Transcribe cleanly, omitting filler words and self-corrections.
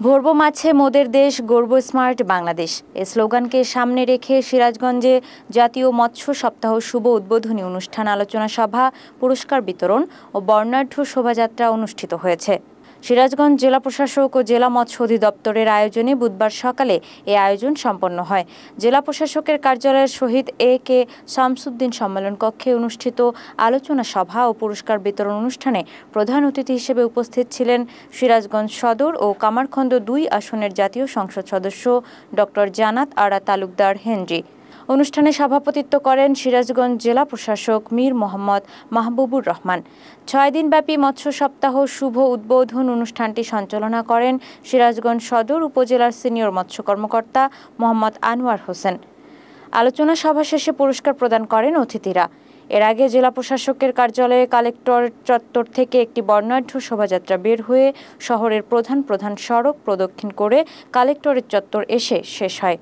ভরবো মাছে মোদের দেশ, গর্ব স্মার্ট বাংলাদেশ এই স্লোগানকে সামনে রেখে সিরাজগঞ্জে জাতীয় মৎস্য সপ্তাহ শুভ উদ্বোধনী অনুষ্ঠান, আলোচনা সভা, পুরস্কার বিতরণ ও বর্ণাঢ্য শোভাযাত্রা অনুষ্ঠিত হয়েছে। সিরাজগঞ্জ জেলা প্রশাসক ও জেলা মৎস্য অধিদপ্তরের আয়োজনে বুধবার সকালে এই আয়োজন সম্পন্ন হয়। জেলা প্রশাসকের কার্যালয়ের শহীদ এ.কে. শামসুদ্দিন সম্মেলন কক্ষে অনুষ্ঠিত আলোচনা সভা ও পুরস্কার বিতরণ অনুষ্ঠানে প্রধান অতিথি হিসেবে উপস্থিত ছিলেন সিরাজগঞ্জ সদর ও কামারখন্দ ২ আসনের জাতীয় সংসদ সদস্য ডক্টর জানাত আরা তালুকদার হেনরি। অনুষ্ঠানে সভাপতিত্ব করেন সিরাজগঞ্জ জেলা প্রশাসক মীর মোহাম্মদ মাহবুবুর রহমান। ৬ দিনব্যাপী মৎস্য সপ্তাহ শুভ উদ্বোধন অনুষ্ঠানটি সঞ্চালনা করেন সিরাজগঞ্জ সদর উপজেলার সিনিয়র মৎস্য কর্মকর্তা মোহাম্মদ আনোয়ার হোসেন। আলোচনা সভা শেষে পুরস্কার প্রদান করেন অতিথিরা। এর আগে জেলা প্রশাসকের কার্যালয়ে কালেক্টর চত্বর থেকে একটি বর্ণাঢ্য শোভাযাত্রা বের হয়ে শহরের প্রধান সড়ক প্রদক্ষিণ করে কালেক্টরের চত্বর এসে শেষ হয়।